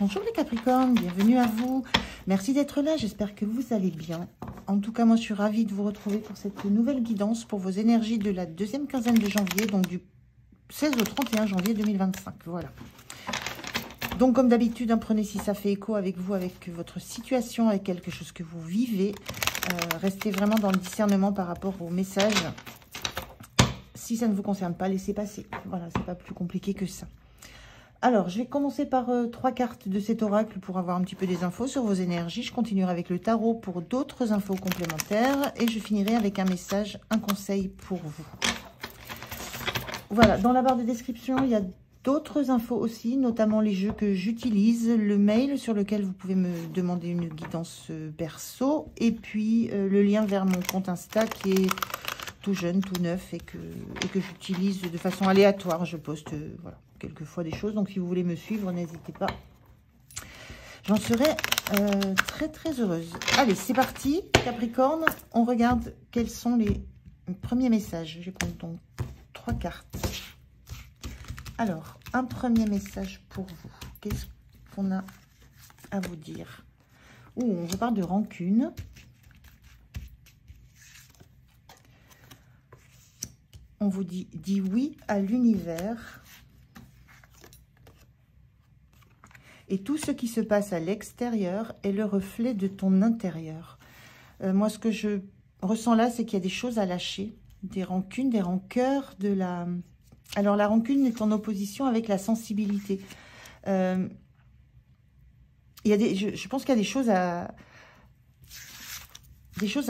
Bonjour les Capricornes, bienvenue à vous. Merci d'être là, j'espère que vous allez bien. En tout cas, moi je suis ravie de vous retrouver pour cette nouvelle guidance pour vos énergies de la deuxième quinzaine de janvier, donc du 16 au 31 janvier 2025. Voilà. Donc comme d'habitude, prenez si ça fait écho avec vous, avec votre situation, avec quelque chose que vous vivez. Restez vraiment dans le discernement par rapport au message. Si ça ne vous concerne pas, laissez passer. Voilà, c'est pas plus compliqué que ça. Alors, je vais commencer par 3 cartes de cet oracle pour avoir un petit peu des infos sur vos énergies. Je continuerai avec le tarot pour d'autres infos complémentaires. Et je finirai avec un message, un conseil pour vous. Voilà, dans la barre de description, il y a d'autres infos aussi, notamment les jeux que j'utilise, le mail sur lequel vous pouvez me demander une guidance perso. Et puis, le lien vers mon compte Insta qui est tout jeune, tout neuf et que j'utilise de façon aléatoire. Je poste, voilà, quelquefois des choses. Donc, si vous voulez me suivre, n'hésitez pas. J'en serai très, très heureuse. Allez, c'est parti, Capricorne. On regarde quels sont les premiers messages. Je prends donc 3 cartes. Alors, un premier message pour vous. Qu'est-ce qu'on a à vous dire? On vous parle de rancune. On vous dit oui à l'univers. Et tout ce qui se passe à l'extérieur est le reflet de ton intérieur. Moi, ce que je ressens là, c'est qu'il y a des choses à lâcher. Des rancunes, des rancœurs, de la... Alors, la rancune est en opposition avec la sensibilité. Il y a je pense qu'il y a des choses à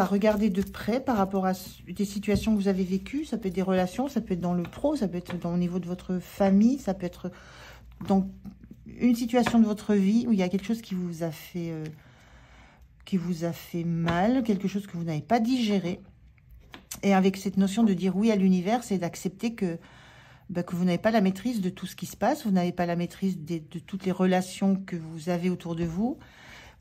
regarder de près par rapport à des situations que vous avez vécues. Ça peut être des relations, ça peut être dans le pro, ça peut être au niveau de votre famille, ça peut être dans une situation de votre vie où il y a quelque chose qui vous a fait mal, quelque chose que vous n'avez pas digéré. Et avec cette notion de dire oui à l'univers, c'est d'accepter que vous n'avez pas la maîtrise de tout ce qui se passe, vous n'avez pas la maîtrise de toutes les relations que vous avez autour de vous,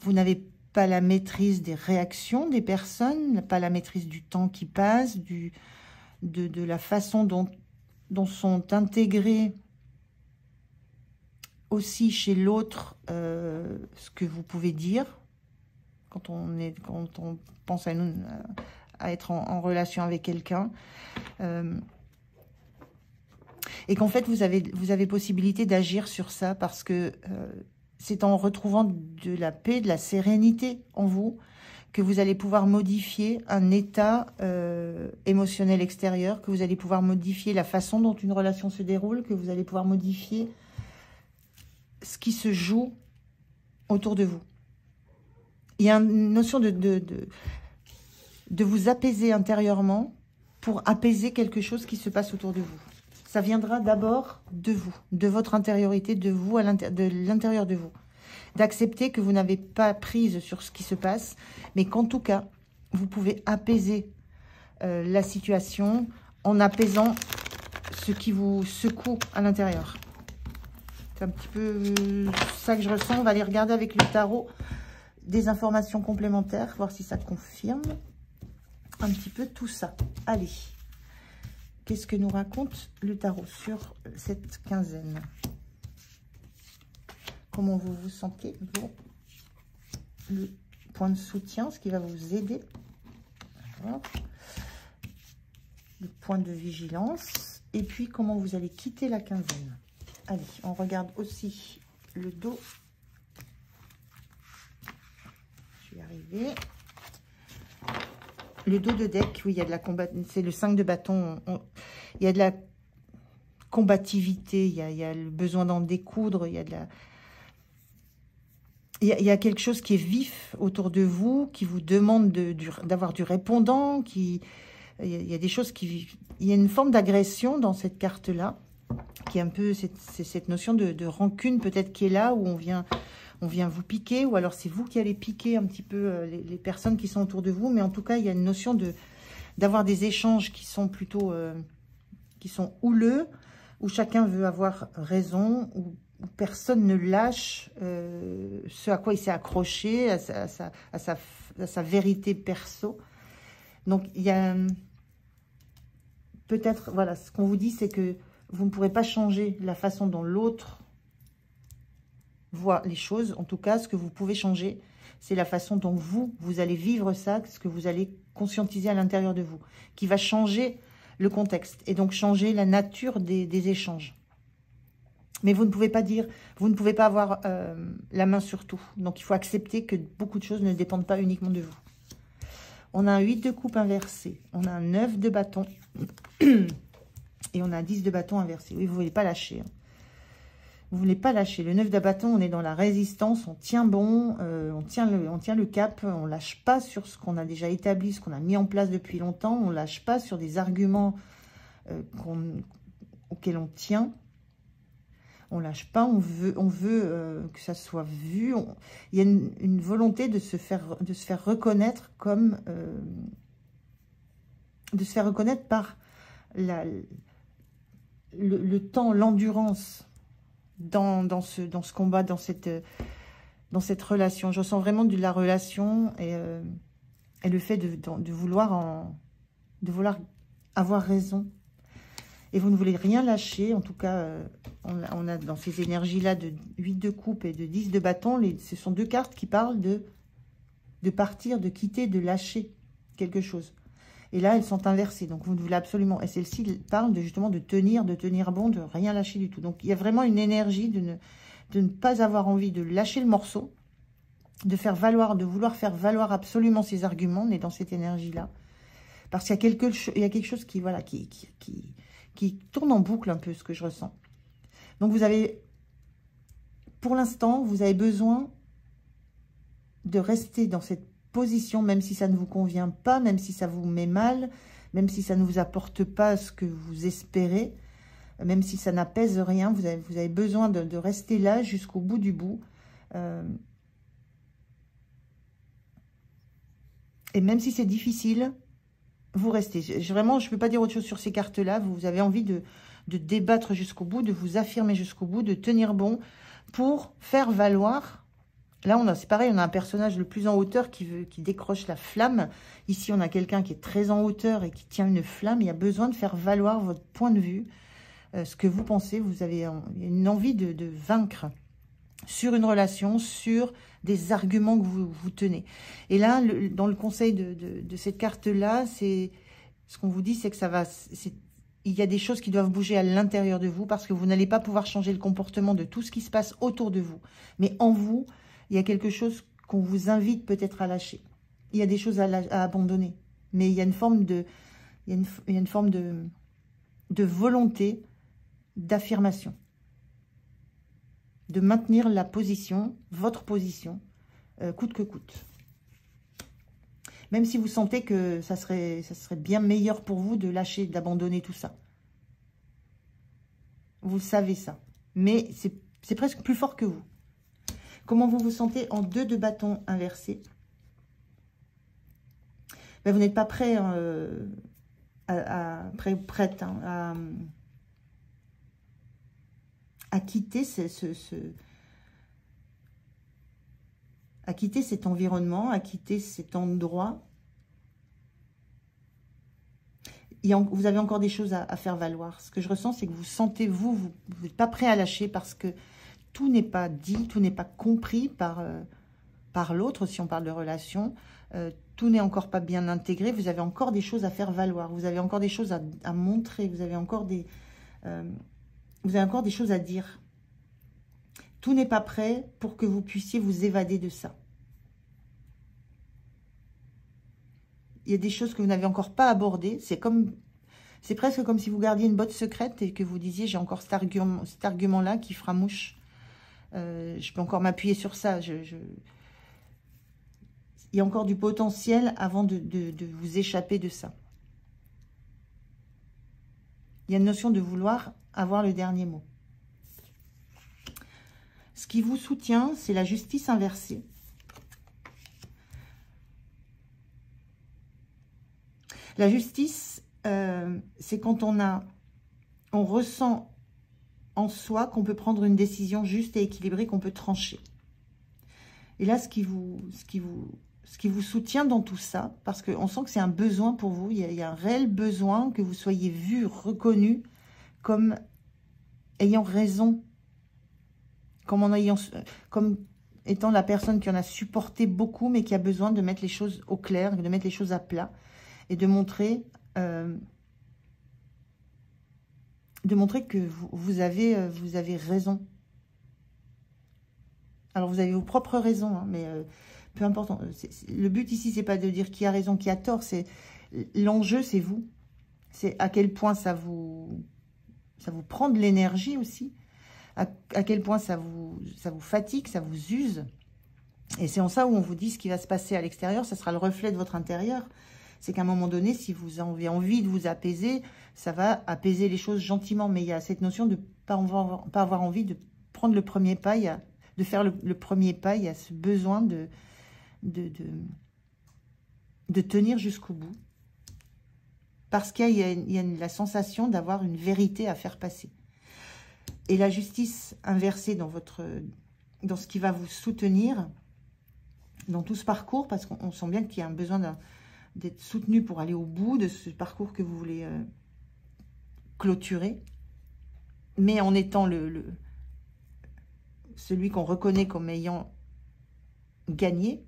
vous n'avez pas la maîtrise des réactions des personnes, pas la maîtrise du temps qui passe, de la façon dont sont intégrés aussi chez l'autre ce que vous pouvez dire quand on pense à être en relation avec quelqu'un. Et qu'en fait, vous avez possibilité d'agir sur ça parce que c'est en retrouvant de la paix, de la sérénité en vous que vous allez pouvoir modifier un état émotionnel extérieur, que vous allez pouvoir modifier la façon dont une relation se déroule, que vous allez pouvoir modifier ce qui se joue autour de vous. Il y a une notion de vous apaiser intérieurement pour apaiser quelque chose qui se passe autour de vous. Ça viendra d'abord de vous, de votre intériorité, de vous, de l'intérieur de vous. D'accepter que vous n'avez pas prise sur ce qui se passe, mais qu'en tout cas, vous pouvez apaiser la situation en apaisant ce qui vous secoue à l'intérieur. C'est un petit peu ça que je ressens. On va aller regarder avec le tarot des informations complémentaires, voir si ça confirme un petit peu tout ça. Allez. Qu'est-ce que nous raconte le tarot sur cette quinzaine? Comment vous vous sentez, vous? Le point de soutien, ce qui va vous aider. Le point de vigilance. Et puis, comment vous allez quitter la quinzaine. Allez, on regarde aussi le dos. Je vais y arriver. Le dos de deck, oui, il y a de la combat. C'est le 5 de bâton. Il y a de la combativité, il y a le besoin d'en découdre, il y a de la... Il y a quelque chose qui est vif autour de vous, qui vous demande d'avoir du répondant, il y a des choses qui... Il y a une forme d'agression dans cette carte-là, qui est un peu cette notion de rancune peut-être qui est là, où on vient vous piquer, ou alors c'est vous qui allez piquer un petit peu les personnes qui sont autour de vous, mais en tout cas, il y a une notion d'avoir des échanges qui sont plutôt... qui sont houleux, où chacun veut avoir raison, où personne ne lâche ce à quoi il s'est accroché, à sa vérité perso. Donc, il y a peut-être, voilà, ce qu'on vous dit, c'est que vous ne pourrez pas changer la façon dont l'autre voit les choses. En tout cas, ce que vous pouvez changer, c'est la façon dont vous allez vivre ça, ce que vous allez conscientiser à l'intérieur de vous, qui va changer le contexte et donc changer la nature des échanges. Mais vous ne pouvez pas dire, vous ne pouvez pas avoir la main sur tout. Donc, il faut accepter que beaucoup de choses ne dépendent pas uniquement de vous. On a un 8 de coupe inversé. On a un 9 de bâton. Et on a un 10 de bâton inversé. Oui, vous ne voulez pas lâcher. Hein. Vous ne voulez pas lâcher. Le 9 de bâton, on est dans la résistance. On tient bon. On tient le cap. On ne lâche pas sur ce qu'on a déjà établi, ce qu'on a mis en place depuis longtemps. On ne lâche pas sur des arguments auxquels on tient. On lâche pas, on veut que ça soit vu. Il y a une volonté de se faire reconnaître comme... de se faire reconnaître par le temps, l'endurance dans ce combat, dans cette relation. Je ressens vraiment de la relation et le fait de vouloir avoir raison. Et vous ne voulez rien lâcher. En tout cas, on a dans ces énergies-là de 8 de coupe et de 10 de bâton, ce sont deux cartes qui parlent de partir, de quitter, de lâcher quelque chose. Et là, elles sont inversées. Donc, vous ne voulez absolument... Et celle-ci parle justement de tenir bon, de rien lâcher du tout. Donc, il y a vraiment une énergie de ne pas avoir envie de lâcher le morceau, de vouloir faire valoir absolument ses arguments. On est dans cette énergie-là. Parce qu'il y a quelque chose qui, voilà, qui tourne en boucle un peu, ce que je ressens. Donc, pour l'instant, vous avez besoin de rester dans cette position, même si ça ne vous convient pas, même si ça vous met mal, même si ça ne vous apporte pas ce que vous espérez, même si ça n'apaise rien, vous avez besoin de rester là jusqu'au bout du bout. Et même si c'est difficile, vous restez. Vraiment, je ne peux pas dire autre chose sur ces cartes-là. Vous avez envie de débattre jusqu'au bout, de vous affirmer jusqu'au bout, de tenir bon pour faire valoir. Là, c'est pareil, on a un personnage le plus en hauteur qui décroche la flamme. Ici, on a quelqu'un qui est très en hauteur et qui tient une flamme. Il y a besoin de faire valoir votre point de vue, ce que vous pensez. Vous avez une envie de vaincre sur une relation, sur des arguments que vous tenez. Et là, dans le conseil de cette carte-là, ce qu'on vous dit, c'est que il y a des choses qui doivent bouger à l'intérieur de vous parce que vous n'allez pas pouvoir changer le comportement de tout ce qui se passe autour de vous. Mais en vous, il y a quelque chose qu'on vous invite peut-être à lâcher. Il y a des choses à abandonner. Mais il y a une forme de volonté d'affirmation. De maintenir la position, votre position, coûte que coûte. Même si vous sentez que ça serait bien meilleur pour vous de lâcher, d'abandonner tout ça. Vous savez ça. Mais c'est presque plus fort que vous. Comment vous vous sentez en 2 de bâton inversé? Ben, vous n'êtes pas prêt, prête à quitter à quitter cet environnement, à quitter cet endroit. Vous avez encore des choses à faire valoir. Ce que je ressens, c'est que vous sentez, vous n'êtes pas prêt à lâcher parce que tout n'est pas dit, tout n'est pas compris par l'autre, si on parle de relation. Tout n'est encore pas bien intégré. Vous avez encore des choses à faire valoir. Vous avez encore des choses à montrer. Vous avez encore des choses à dire. Tout n'est pas prêt pour que vous puissiez vous évader de ça. Il y a des choses que vous n'avez encore pas abordées. C'est presque comme si vous gardiez une botte secrète et que vous disiez, j'ai encore cet argument-là qui fera mouche. Je peux encore m'appuyer sur ça. Il y a encore du potentiel avant de vous échapper de ça. Il y a une notion de vouloir avoir le dernier mot. Ce qui vous soutient, c'est la justice inversée. La justice, c'est quand on ressent en soi qu'on peut prendre une décision juste et équilibrée, qu'on peut trancher. Et là, ce qui vous soutient dans tout ça, parce qu'on sent que c'est un besoin pour vous, il y a un réel besoin que vous soyez vu, reconnu comme ayant raison, comme étant la personne qui en a supporté beaucoup, mais qui a besoin de mettre les choses au clair, de mettre les choses à plat, et de montrer que vous avez raison. Alors, vous avez vos propres raisons, hein, mais peu importe. Le but ici, c'est pas de dire qui a raison, qui a tort. L'enjeu, c'est vous. C'est à quel point ça vous prend de l'énergie aussi. À quel point ça vous fatigue, ça vous use. Et c'est en ça où on vous dit ce qui va se passer à l'extérieur, ça sera le reflet de votre intérieur. C'est qu'à un moment donné, si vous avez envie de vous apaiser, ça va apaiser les choses gentiment. Mais il y a cette notion de pas avoir envie de prendre le premier pas, de faire le premier pas. Il y a ce besoin de tenir jusqu'au bout. Parce qu'il y a la sensation d'avoir une vérité à faire passer. Et la justice inversée dans ce qui va vous soutenir, dans tout ce parcours, parce qu'on sent bien qu'il y a un besoin d'être soutenu pour aller au bout de ce parcours que vous voulez clôturer, mais en étant celui qu'on reconnaît comme ayant gagné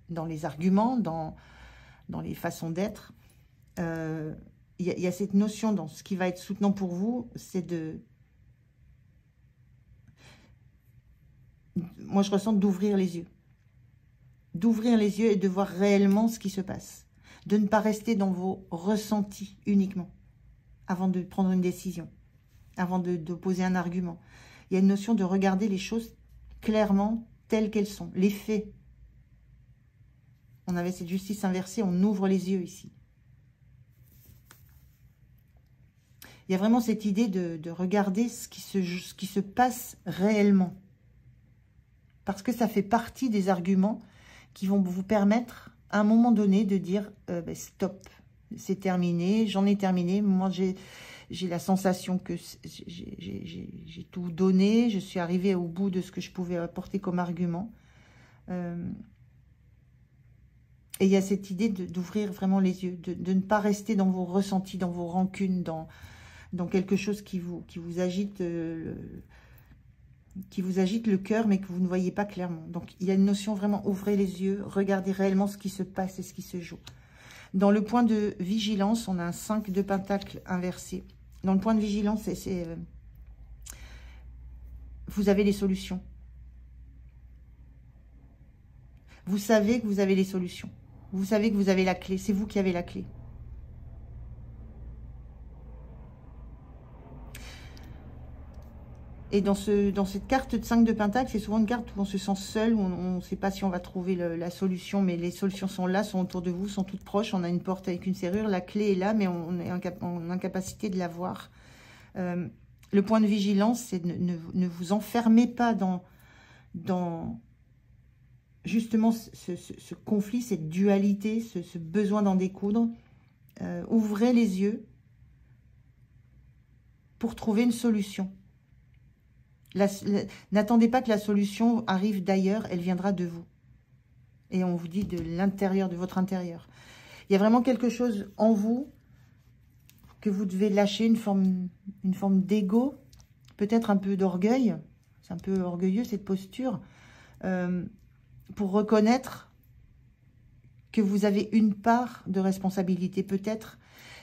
dans les arguments, dans les façons d'être. Il y a cette notion dans ce qui va être soutenant pour vous, c'est moi je ressens d'ouvrir les yeux. D'ouvrir les yeux et de voir réellement ce qui se passe. De ne pas rester dans vos ressentis uniquement, avant de prendre une décision, avant d'opposer un argument. Il y a une notion de regarder les choses clairement telles qu'elles sont, les faits. On avait cette justice inversée, on ouvre les yeux ici. Il y a vraiment cette idée de regarder ce qui se passe réellement. Parce que ça fait partie des arguments qui vont vous permettre, à un moment donné, de dire stop, c'est terminé, j'en ai terminé. Moi, j'ai la sensation que j'ai tout donné, je suis arrivée au bout de ce que je pouvais apporter comme argument. Et il y a cette idée d'ouvrir vraiment les yeux, de ne pas rester dans vos ressentis, dans vos rancunes, dans quelque chose qui vous agite le cœur, mais que vous ne voyez pas clairement. Donc, il y a une notion vraiment, ouvrez les yeux, regardez réellement ce qui se passe et ce qui se joue. Dans le point de vigilance, on a un 5 de pentacles inversé. Dans le point de vigilance, vous avez les solutions. Vous savez que vous avez les solutions. Vous savez que vous avez la clé. C'est vous qui avez la clé. Et dans cette carte de 5 de Pentacle, c'est souvent une carte où on se sent seul, où on ne sait pas si on va trouver la solution, mais les solutions sont là, sont autour de vous, sont toutes proches. On a une porte avec une serrure, la clé est là, mais on est en incapacité de la voir. Le point de vigilance, c'est ne vous enfermez pas dans justement ce conflit, cette dualité, ce besoin d'en découdre. Ouvrez les yeux pour trouver une solution. N'attendez pas que la solution arrive d'ailleurs, elle viendra de vous. Et on vous dit de l'intérieur, de votre intérieur. Il y a vraiment quelque chose en vous que vous devez lâcher, une forme d'ego, peut-être un peu d'orgueil. C'est un peu orgueilleux cette posture. Pour reconnaître que vous avez une part de responsabilité peut-être,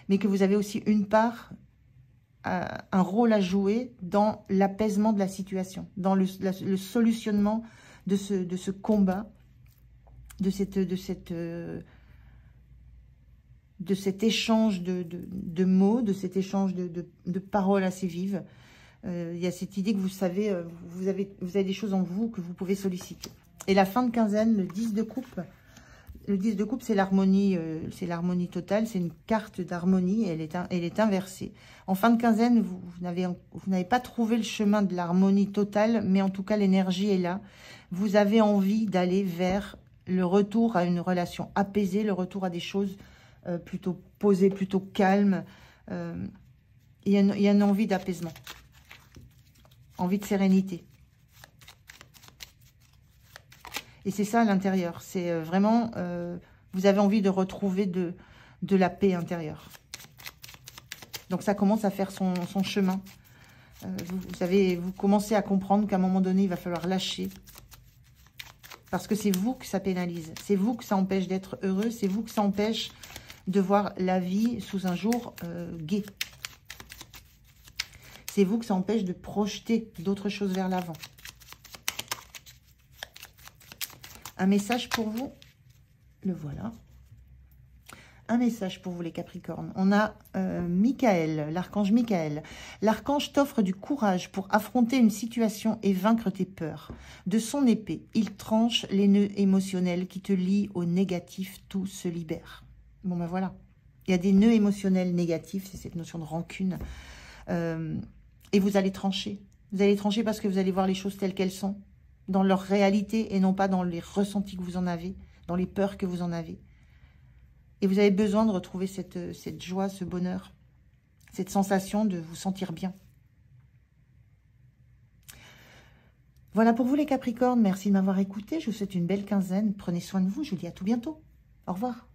mais que vous avez aussi une part, un rôle à jouer dans l'apaisement de la situation, dans le solutionnement de ce combat, de cet échange de mots, de cet échange de paroles assez vives. Il y a cette idée que vous savez, vous avez des choses en vous que vous pouvez solliciter. Et la fin de quinzaine, le 10 de coupe. Le 10 de coupe, c'est l'harmonie totale. C'est une carte d'harmonie et elle est inversée. En fin de quinzaine, vous n'avez pas trouvé le chemin de l'harmonie totale, mais en tout cas, l'énergie est là. Vous avez envie d'aller vers le retour à une relation apaisée, le retour à des choses plutôt posées, plutôt calmes. Il y a une envie d'apaisement, envie de sérénité. Et c'est ça à l'intérieur. C'est vraiment, vous avez envie de retrouver de la paix intérieure. Donc ça commence à faire son chemin. Vous commencez à comprendre qu'à un moment donné, il va falloir lâcher. Parce que c'est vous que ça pénalise. C'est vous que ça empêche d'être heureux. C'est vous que ça empêche de voir la vie sous un jour gai. C'est vous que ça empêche de projeter d'autres choses vers l'avant. Un message pour vous, le voilà. Un message pour vous les Capricornes. On a Michael, l'archange Michael. L'archange t'offre du courage pour affronter une situation et vaincre tes peurs. De son épée, il tranche les nœuds émotionnels qui te lient au négatif, tout se libère. Bon ben voilà, il y a des nœuds émotionnels négatifs, c'est cette notion de rancune. Et vous allez trancher. Vous allez trancher parce que vous allez voir les choses telles qu'elles sont, dans leur réalité et non pas dans les ressentis que vous en avez, dans les peurs que vous en avez. Et vous avez besoin de retrouver cette joie, ce bonheur, cette sensation de vous sentir bien. Voilà pour vous les Capricornes. Merci de m'avoir écouté. Je vous souhaite une belle quinzaine. Prenez soin de vous. Je vous dis à tout bientôt. Au revoir.